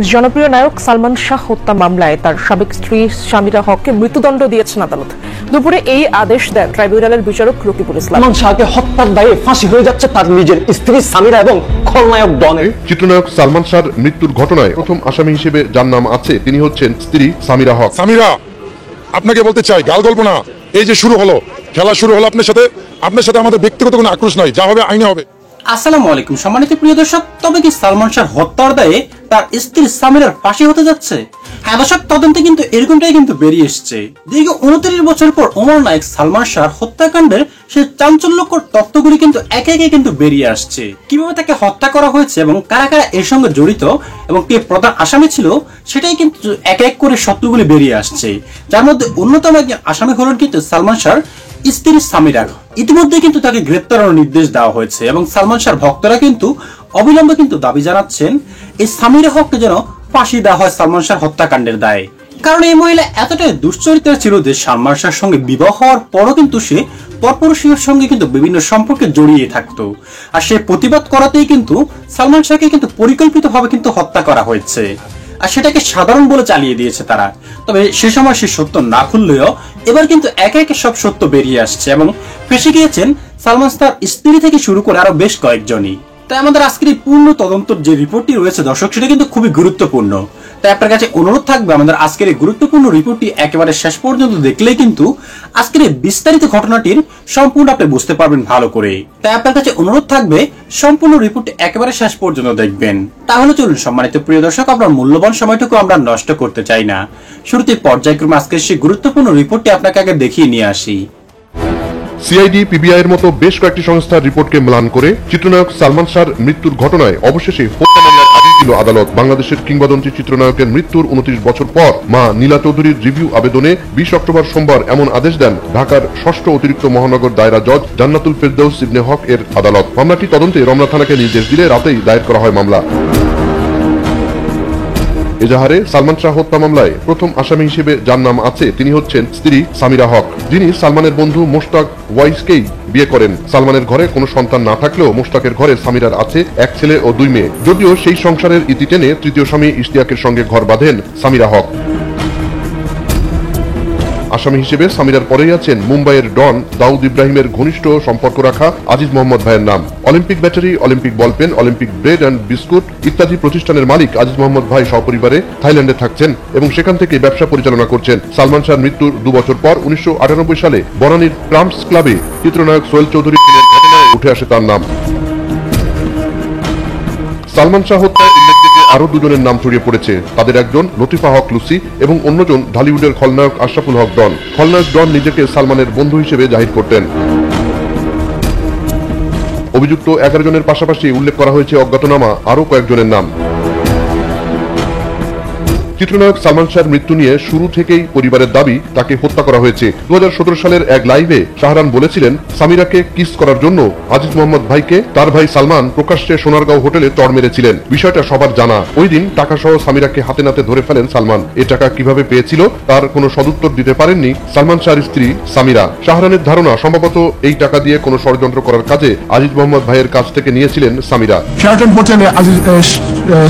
জনপ্রিয় নায়ক সালমান শাহ হত্যা মামলায় তার সাবেক স্ত্রী সামিরা হককে মৃত্যুদণ্ড দিয়েছেন আদালত। দুপুরে এই আদেশ দেন ট্রাইব্যুনালের বিচারক রকিবুল ইসলাম। সালমান শাহকে হত্যার দায়ে ফাঁসি হয়ে যাচ্ছে তার নিজের স্ত্রী সামিরা এবং খলনায়ক ডনের। চিত্রনায়ক সালমান শাহর মৃত্যুর ঘটনায় প্রথম আসামি হিসেবে যার নাম আছে তিনি হচ্ছেন স্ত্রী সামিরা হক। সামিরা, আপনাকে বলতে চাই, গাল গল্প না, এই যে শুরু হলো, খেলা শুরু হলো আপনার সাথে আমাদের ব্যক্তিগত কোনো আক্রোশ নাই, যা হবে আইনে হবে। আসসালামু আলাইকুম সম্মানিত প্রিয় দর্শক, তবে কি সালমান শাহ হত্যার দায়ে তার স্ত্রী সামিরার ফাঁসি হতে যাচ্ছে? হ্যাঁ দর্শক, তদন্তে কিন্তু এরকমটাই কিন্তু বেরিয়ে এসছে। দীর্ঘ 29 বছর পর ওমর নায়ক সালমান শাহ হত্যাকাণ্ডের সেই চাঞ্চল্যকর তথ্যগুলি কিন্তু একে একে কিন্তু বেরিয়ে আসছে। কিভাবে তাকে হত্যা করা হয়েছে এবং কারা কারা এর সঙ্গে জড়িত এবং কে প্রধান আসামি ছিল সেটাই কিন্তু এক এক করে সত্যগুলি বেরিয়ে আসছে। যার মধ্যে অন্যতম একজন আসামি হলেন কিন্তু সালমান শাহর স্ত্রী সামিরা। ইতিমধ্যে কিন্তু তাকে গ্রেপ্তারের নির্দেশ দেওয়া হয়েছে এবং সালমান শাহর ভক্তরা কিন্তু অবিলম্বে কিন্তু দাবি জানাচ্ছেন এই সামিরা হককে যেন ফাঁসি দেওয়া হয় সালমান শাহ হত্যাকাণ্ডের দায়ে। কারণ এই মহিলা এতটাই দুশ্চরিত্রা ছিল যে সালমান শাহর সঙ্গে বিবাহ হওয়ার পরও কিন্তু সে পরপুরুষের সঙ্গে কিন্তু বিভিন্ন সম্পর্কে জড়িয়ে থাকতো। আর সে প্রতিবাদ করাতেই কিন্তু সালমান শাহকে কিন্তু পরিকল্পিতভাবে কিন্তু হত্যা করা হয়েছে, আর সেটাকে সাধারণ বলে চালিয়ে দিয়েছে তারা। তবে সে সময় সে সত্য না খুললেও এবার কিন্তু একে একে সব সত্য বেরিয়ে আসছে এবং ফেঁসে গিয়েছেন সালমান শাহর স্ত্রী থেকে শুরু করে আরো বেশ কয়েকজনই। তাই আমাদের আজকের এই পূর্ণ তদন্তর যে রিপোর্টটি রয়েছে দর্শক, সেটা কিন্তু খুবই গুরুত্বপূর্ণ। তাই আপনার কাছে অনুরোধ থাকবে আমাদের আজকের এই গুরুত্বপূর্ণ রিপোর্টটি একেবারে শেষ পর্যন্ত দেখলেই কিন্তু আজকের এই বিস্তারিত ঘটনাটির সম্পূর্ণ আপনি বুঝতে পারবেন ভালো করে। তাই আপনার কাছে অনুরোধ থাকবে সম্পূর্ণ রিপোর্টটি একেবারে শেষ পর্যন্ত দেখবেন। তাহলে চলুন সম্মানিত প্রিয় দর্শক, আপনার মূল্যবান সময়টুকু আমরা নষ্ট করতে চাই না, শুরুতে পর্যায়ক্রমে আজকের সেই গুরুত্বপূর্ণ রিপোর্টটি আপনাকে আগে দেখিয়ে নিয়ে আসি। সিআইডি, পিবিআই এর মতো বেশ কয়েকটি সংস্থার রিপোর্টকে ম্লান করে চিত্রনায়ক সালমান শাহর মৃত্যুর ঘটনায় অবশেষে হত্যা মামলার আদেশ দিল আদালত। বাংলাদেশের কিংবদন্তি চিত্রনায়কের মৃত্যুর 29 বছর পর মা নীলা চৌধুরীর রিভিউ আবেদনে 20 অক্টোবর সোমবার এমন আদেশ দেন ঢাকার 6ষ্ঠ অতিরিক্ত মহানগর দায়রা জজ জান্নাতুল ফেরদৌস ইবনে হক এর আদালত। মামলাটি তদন্তে রমনা থানাকে নির্দেশ দিলে রাতেই দায়ের করা হয় মামলা। এজাহারে সালমান শাহ হত্যা মামলায় প্রথম আসামি হিসেবে যার নাম আছে তিনি হচ্ছেন স্ত্রী সামিরা হক, যিনি সালমানের বন্ধু মোশতাক ওয়াইসকেই বিয়ে করেন। সালমানের ঘরে কোনো সন্তান না থাকলেও মোশতাকের ঘরে সামিরার আছে এক ছেলে ও 2 মেয়ে। যদিও সেই সংসারের ইতি টেনে তৃতীয় স্বামী ইশতিয়াকের সঙ্গে ঘর বাঁধেন সামিরা হক। আসামি হিসেবে সামিরার পরেই আছেন মুম্বাইয়ের ডন দাউদ ইব্রাহিমের ঘনিষ্ঠ সম্পর্ক রাখা আজিজ মোহাম্মদ ভাইয়ের নাম। Olympic battery, Olympic ball peen, Olympic bread and biscuit ইত্যাদি প্রতিষ্ঠানের মালিক আজিজ মোহাম্মদ ভাই সপরিবারে থাইল্যান্ডে থাকছেন এবং সেখান থেকে ব্যবসা পরিচালনা করছেন। সালমান শাহর মৃত্যুর 2 বছর পর 1998 সালে বনানীর ট্রাম্পস ক্লাবে চিত্রনায়ক সোহেল চৌধুরী ঘটনায় উঠে আসে তার নাম। সালমান শাহ হত্যায় আরো 2 জনের নাম ছড়িয়ে পড়েছে। তাদের একজন লতিফা হক লুসি এবং অন্যজন ঢালিউডের খলনায়ক আশরাফুল হক ডন। খলনায়ক ডন নিজেকে সালমানের বন্ধু হিসেবে জাহির করতেন। অভিযুক্ত 11 জনের পাশাপাশি উল্লেখ করা হয়েছে অজ্ঞাতনামা আরো কয়েকজনের নাম। চিত্রনায়ক সালমান শাহর মৃত্যু নিয়ে শুরু থেকেই পরিবারের দাবি তাকে হত্যা করা হয়েছে। 2017 সালের এক লাইভে শাহরান বলেছিলেন সামিরাকে কিস করার জন্য আজিজ মোহাম্মদ ভাইকে তার ভাই সালমান প্রকাশ্যে সোনারগাঁও হোটেলে চড় মেরেছিলেন। বিষয়টা সবার জানা। ওই দিন টাকা সহ সামিরাকে হাতে নাতে ধরে ফেলেন সালমান। এ টাকা কিভাবে পেয়েছিল তার কোনো সদুত্তর দিতে পারেননি সালমান শাহর স্ত্রী সামিরা। শাহরানের ধারণা সম্ভবত এই টাকা দিয়ে কোনো ষড়যন্ত্র করার কাজে আজিজ মোহাম্মদ ভাইয়ের কাছ থেকে নিয়েছিলেন সামিরা। শেরাটন হোটেলে আজিজ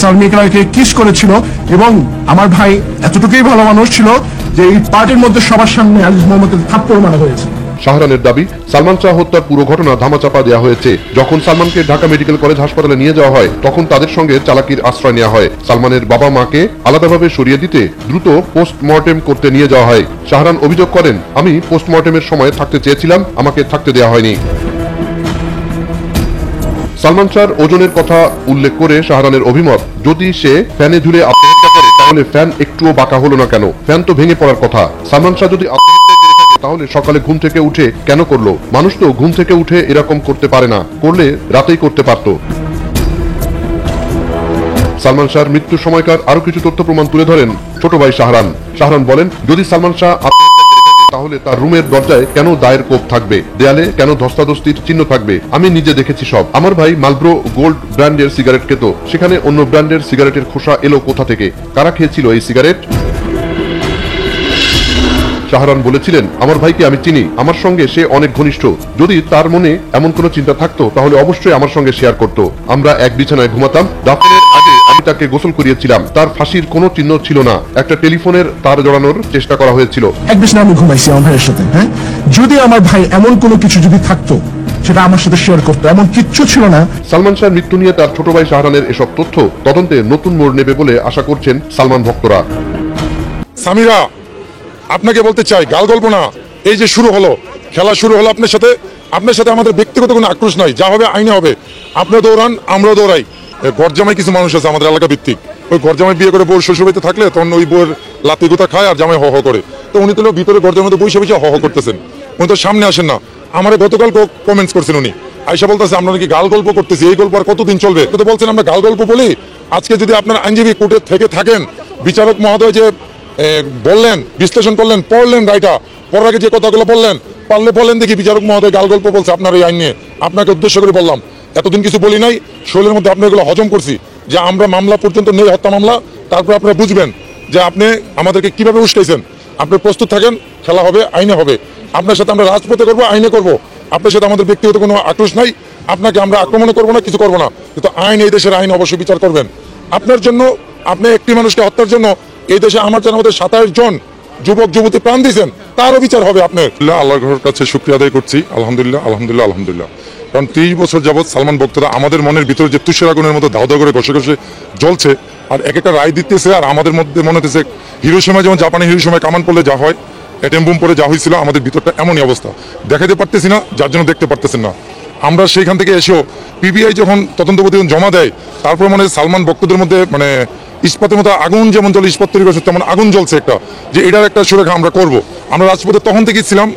সালমিকাকে কিস করেছিল এবং আমার ভাই এতটুকুই ভালো মানুষ ছিল যে এই পার্টির মধ্যে সবার সামনে আজিজ মোহাম্মদের থাপ্পড় মারা হয়েছে। শাহরানের দাবি সালমান শাহ হত্যার পুরো ঘটনা ধামাচাপা দেওয়া হয়েছে। যখন সালমানকে ঢাকা মেডিকেল কলেজ হাসপাতালে নিয়ে যাওয়া হয় তখন তাদের সঙ্গে চালাকির আশ্রয় নেওয়া হয়। সালমানের বাবা মাকে আলাদাভাবে সরিয়ে দিতে দ্রুত পোস্টমর্টেম করতে নিয়ে যাওয়া হয়। শাহরান অভিযোগ করেন, আমি পোস্টমর্টেমের সময় থাকতে চেয়েছিলাম, আমাকে থাকতে দেওয়া হয়নি। সালমান শাহর ওজনের কথা উল্লেখ করে শাহরানের অভিমত, যদি সে ফ্যানে ঝুলে আত্মহত্যা করে তাহলে ফ্যান একটুও বাঁকা হলো না কেন? ফ্যান তো ভেঙে পড়ার কথা। সালমান শাহ যদি আত্মহত্যা করে থাকে তাহলে সকালে ঘুম থেকে উঠে কেন করলো? মানুষ তো ঘুম থেকে উঠে এরকম করতে পারে না, করলে রাতেই করতে পারত। সালমান শাহর মৃত্যুর সময়কার আরো কিছু তথ্য প্রমাণ তুলে ধরেন ছোট ভাই শাহরান। শাহরান বলেন, যদি সালমান শাহ তাহলে তার রুমের দরজায় কেন দায়ের কোপ থাকবে? দেয়ালে কেন ধস্তাধস্তির চিহ্ন থাকবে? আমি নিজে দেখেছি সব। আমার ভাই মালব্রো গোল্ড ব্র্যান্ডের সিগারেট খেত, সেখানে অন্য ব্র্যান্ডের সিগারেটের খোসা এলো কোথা থেকে? কারা খেয়েছিল এই সিগারেট? শাহরান বলেছিলেন, আমার ভাইকে আমি চিনি, আমার সঙ্গে সে অনেক ঘনিষ্ঠ। যদি তার মনে এমন কোনো চিন্তা থাকতো তাহলে অবশ্যই আমার সঙ্গে শেয়ার করত। আমরা এক বিছানায় ঘুমাতাম। দাফনের আগে তাকে গোসল করিয়েছিলাম। তার ফাঁসির কোনো চিহ্ন ছিল না, একটা টেলিফোনের তার জড়ানোর চেষ্টা করা হয়েছিল। এক বিছানায় আমি ঘুমাইছি আমার ভাইয়ের সাথে। হ্যাঁ, যদি আমার ভাই এমন কোনো কিছু যদি থাকতো সেটা আমার সাথে শেয়ার করতো, এমন কিচ্ছু ছিল না। সালমান শাহর মৃত্যু নিয়ে তার ছোট ভাই শাহরানের এসব তথ্য তদন্তে নতুন মোড় নেবে বলে আশা করছেন সালমান ভক্তরা। সামিরা, আপনাকে বলতে চাই, গাল গল্প না, এই যে শুরু হলো, খেলা শুরু হলো আপনার সাথে আমাদের ব্যক্তিগত কোনো আক্রোশ নাই, যা হবে আইনে হবে। আপনিও দৌড়ান, আমরাও দৌড়াই। গরজামাই কিছু মানুষ আছে আমাদের এলাকা ভিত্তিক, ওই গরজামাই বিয়ে করে বউর শ্বশুরবাড়িতে থাকলে তখন ওই বউয়ের লাতি গোতা খায় আর জামাই হ করে। তো উনি তো ভিতরে গরজামাই বসে বসে হ করতেছেন, উনি তো সামনে আসেন না। আমার গতকাল কমেন্টস করছেন উনি, আয়সা বলতেছে আমরা নাকি গাল গল্প করতেছি, এই গল্প আর কতদিন চলবে? তো বলছেন আমরা গাল গল্প বলি। আজকে যদি আপনার আইনজীবী কোর্টে থেকে থাকেন, বিচারক মহোদয় যে বললেন, বিশ্লেষণ করলেন, পড়লেন রায়টা, পড়ার আগে যে কথাগুলো বললেন, পারলে বলেন দেখি বিচারক মহোদয় গাল গল্প বলছে আপনার এই আইন নিয়ে। আপনাকে উদ্দেশ্য করে বললাম, এতদিন কিছু বলি নাই, শরীরের মধ্যে আপনি এগুলো হজম করছি যে আমরা মামলা পর্যন্ত নেই, হত্যা মামলা। তারপর আপনারা বুঝবেন যে আপনি আমাদেরকে কিভাবে উস্কাইছেন। আপনি প্রস্তুত থাকেন, খেলা হবে, আইনে হবে। আপনার সাথে আমরা রাজপথে করবো, আইনে করবো। আপনার সাথে আমাদের ব্যক্তিগত কোনো আক্রোশ নাই, আপনাকে আমরা আক্রমণ করবো না, কিছু করবো না, কিন্তু আইন, এই দেশের আইন অবশ্যই বিচার করবেন। আপনার জন্য, আপনি একটি মানুষকে হত্যার জন্য এই দেশে আমার জানা মধ্যে 27 জন যুবক যুবতী প্রাণ দিয়েছেন, তারও বিচার হবে আপনার। আল্লাহর কাছে শুকরিয়া আদায় করছি, আলহামদুলিল্লাহ আলহামদুলিল্লাহ আলহামদুলিল্লাহ। কারণ 30 বছর যাবৎ সালমান ভক্তরা আমাদের মনের ভিতরে যে তুষের আগুনের মতো দাও দাও করে ঘষে ঘষে জ্বলছে, আর এক একটা রায় দিতেছে, আর আমাদের মধ্যে মনে হতেছে হিরোশিমায় যেমন জাপানি হিরোশিমায় কামান পড়লে যা হয়, অ্যাটম বোম পরে যা হয়েছিল, আমাদের ভিতরটা এমনই অবস্থা। দেখাতে পারতেছি না, যার জন্য দেখতে পারতেছেন না। আমরা সেইখান থেকে এসেও পিবিআই যখন তদন্ত প্রতিবেদন জমা দেয়, তারপর মানে সালমান ভক্তদের মধ্যে মানে ইস্পাতের মতো আগুন যেমন জল, ইস্পাত তৈরি করছে তেমন আগুন জ্বলছে একটা, যে এটার একটা সুরেখা আমরা করব। আমরা রাজপথে তখন থেকেই ছিলাম,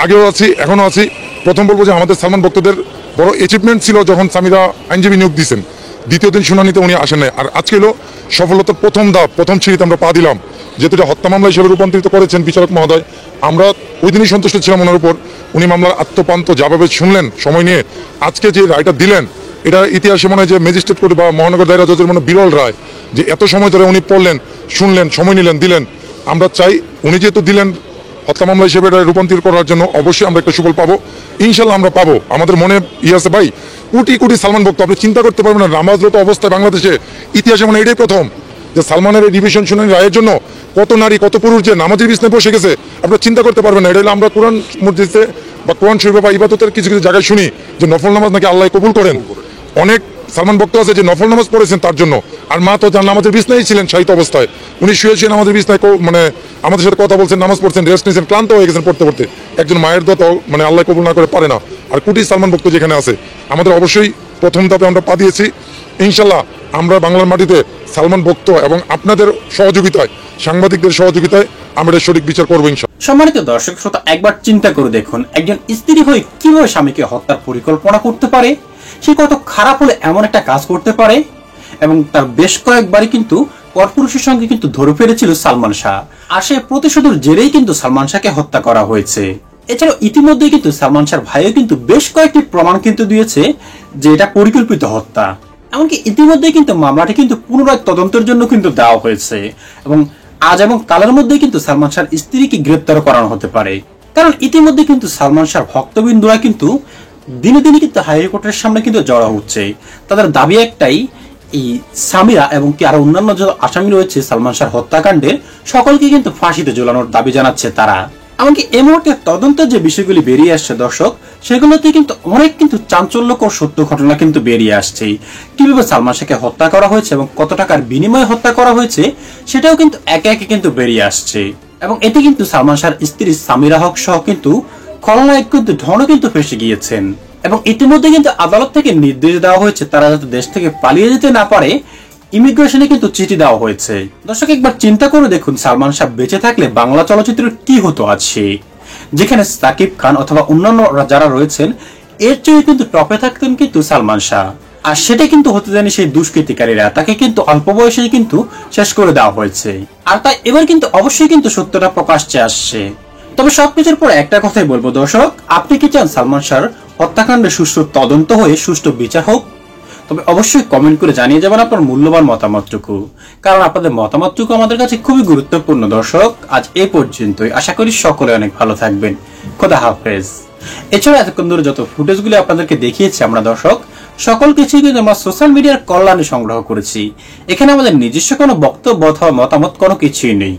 আগেও আছি, এখনো আছি। প্রথম বলবো যে আমাদের সালমান ভক্তদের বড় অ্যাচিভমেন্ট ছিল যখন সামিরা আইনজীবী নিয়োগ দিয়েছেন, দ্বিতীয় দিন শুনানিতে উনি আসেন নাই। আর আজকে হলো সফলতার প্রথম ধাপ, প্রথম সিঁড়িতে আমরা পা দিলাম, যেহেতু এটা হত্যা মামলা হিসেবে রূপান্তরিত করেছেন বিচারক মহোদয়। আমরা ওই দিনই সন্তুষ্ট ছিলাম ওনার উপর। উনি মামলার আত্মপান্ত যাভাবে শুনলেন সময় নিয়ে, আজকে যে রায়টা দিলেন, এটা ইতিহাসে মনে হয় যে ম্যাজিস্ট্রেট কোর্ট বা মহানগর দায়রা জজের মনে বিরল রায়, যে এত সময় ধরে উনি পড়লেন, শুনলেন, সময় নিলেন, দিলেন। আমরা চাই উনি যেহেতু দিলেন হত্যা মামলা হিসেবে এটা রূপান্তরিত করার জন্য, অবশ্যই আমরা একটা সুফল পাবো, ইনশাল্লাহ আমরা পাবো। আমাদের মনে আছে ভাই, কোটি কোটি সালমান ভক্ত, আপনি চিন্তা করতে পারবেন না নামাজরত অবস্থায় বাংলাদেশে ইতিহাসে মানে এটাই প্রথম যে সালমানের এই ডিভিশন শুনানি রায়ের জন্য কত নারী, কত পুরুষ যে নামাজের বিছানায় বসে গেছে, আপনারা চিন্তা করতে পারবেন না। এটা হলো আমরা কোরআন মসজিদে বা কোরআন শরীফে বা ইবাদতের কিছু কিছু জায়গায় শুনি যে নফল নামাজ নাকি আল্লাহ কবুল করেন। অনেক সালমান ভক্ত আছে যে নফল নামাজ পড়েছেন তার জন্য, আর মা তো যার নামাজের বিছনায় ছিলেন শায়িত অবস্থায়, উনি শুয়েছেন আমাদের বিছনায়, মানে আমাদের সাথে কথা বলছেন, নামাজ পড়ছেন, রেস্ট নিয়েছেন, ক্লান্ত হয়ে গেছেন পড়তে পড়তে। একজন মায়ের দোয়া মানে আল্লাহ কবুল না করে পারে না। আর কোটি সালমান ভক্ত যেখানে আছে, আমাদের অবশ্যই প্রথম ধাপে আমরা পা দিয়েছি। ইনশাল্লাহ আমরা বাংলার মাটিতে সালমান ভক্ত এবং আপনাদের সহযোগিতায়, সাংবাদিকদের সহযোগিতায় আমরা সঠিক বিচার করবো ইনশাল্লাহ। সম্মানিত দর্শক শ্রোতা, একবার চিন্তা করে দেখুন, একজন স্ত্রী হয়ে কিভাবে স্বামীকে হত্যার পরিকল্পনা করতে পারে, সে কত খারাপ হলে এমন একটা কাজ করতে পারে। এবং তার বেশ কয়েকবারই কিন্তু পরপুরুষের সঙ্গে কিন্তু ধরে ফেলেছিল সালমান শাহ, আর সে প্রতিশোধের জেরেই কিন্তু সালমান শাহকে হত্যা করা হয়েছে। এছাড়াও ইতিমধ্যে কিন্তু সালমান শাহর ভাইও কিন্তু বেশ কয়েকটি প্রমাণ কিন্তু দিয়েছে যে এটা পরিকল্পিত হত্যা। এমনকি ইতিমধ্যে কিন্তু মামলাটি কিন্তু পুনরায় তদন্তের জন্য কিন্তু দেওয়া হয়েছে, এবং আজ এবং কালের মধ্যে কিন্তু সালমান শাহর স্ত্রীকে গ্রেপ্তার করানো হতে পারে। কারণ ইতিমধ্যে কিন্তু সালমান শাহর ভক্তবৃন্দরা কিন্তু দিনে দিনে কিন্তু হাইকোর্টের সামনে কিন্তু জড়ো হচ্ছে। তাদের দাবি একটাই, এই সামিরা এবং কি আরো অন্যান্য যে আসামি রয়েছে সালমান শাহর হত্যাকাণ্ডে, সকলকে কিন্তু ফাঁসিতে ঝোলানোর দাবি জানাচ্ছে তারা। এমনকি এই মুহূর্তে তদন্তের যে বিষয়গুলি বেরিয়ে আসছে দর্শক, সেগুলোতে কিন্তু অনেক কিন্তু চাঞ্চল্যকর সত্য ঘটনা কিন্তু বেরিয়ে আসছে। কিভাবে সালমান শাহকে হত্যা করা হয়েছে এবং কত টাকার বিনিময়ে হত্যা করা হয়েছে, সেটাও কিন্তু একে একে কিন্তু বেরিয়ে আসছে। এবং এতে কিন্তু সালমান শাহর স্ত্রী সামিরা হক সহ কিন্তু খলনায়ক কিন্তু ঢনও কিন্তু ফেসে গিয়েছেন। এবং ইতিমধ্যে কিন্তু আদালত থেকে নির্দেশ দেওয়া হয়েছে তারা যাতে দেশ থেকে পালিয়ে যেতে না পারে, ইমিগ্রেশনে কিন্তু চিঠি দেওয়া হয়েছে। দর্শক একবার চিন্তা করে দেখুন, সালমান শাহ বেঁচে থাকলে বাংলা চলচ্চিত্রের কি হতো আছে, যেখানে সাকিব খান অথবা অন্যান্য যারা রয়েছেন এর চেয়ে কিন্তু টপে থাকতেন কিন্তু সালমান শাহ। আর সেটা কিন্তু হতে দেয়নি সেই দুষ্কৃতিকারীরা, তাকে কিন্তু অল্প বয়সেই কিন্তু শেষ করে দেওয়া হয়েছে। আর তাই এবার কিন্তু অবশ্যই কিন্তু সত্যটা প্রকাশ্যে আসছে। তবে সবকিছুর পর একটা কথাই বলবো দর্শক, আপনি কি চান সালমান শাহর হত্যাকাণ্ডে সুষ্ঠু তদন্ত হয়ে সুষ্ঠু বিচার হোক? তবে অবশ্যই কমেন্ট করে জানিয়ে যাবেন আপনার মূল্যবান মতামতটুকু, কারণ আপনাদের মতামতটুকু আমাদের কাছে খুবই গুরুত্বপূর্ণ। দর্শক আজ এই পর্যন্তই, আশা করি সকলে অনেক ভালো থাকবেন। খোদা হাফেজ। এছাড়া এতক্ষণ ধরে যত ফুটেজগুলি আপনাদেরকে দেখিয়েছি আমরা দর্শক, সকল কিছুই কিন্তু আমরা সোশ্যাল মিডিয়ার কল্যাণে সংগ্রহ করেছি। এখানে আমাদের নিজস্ব কোনো বক্তব্য অথবা মতামত কোনো কিছুই নেই।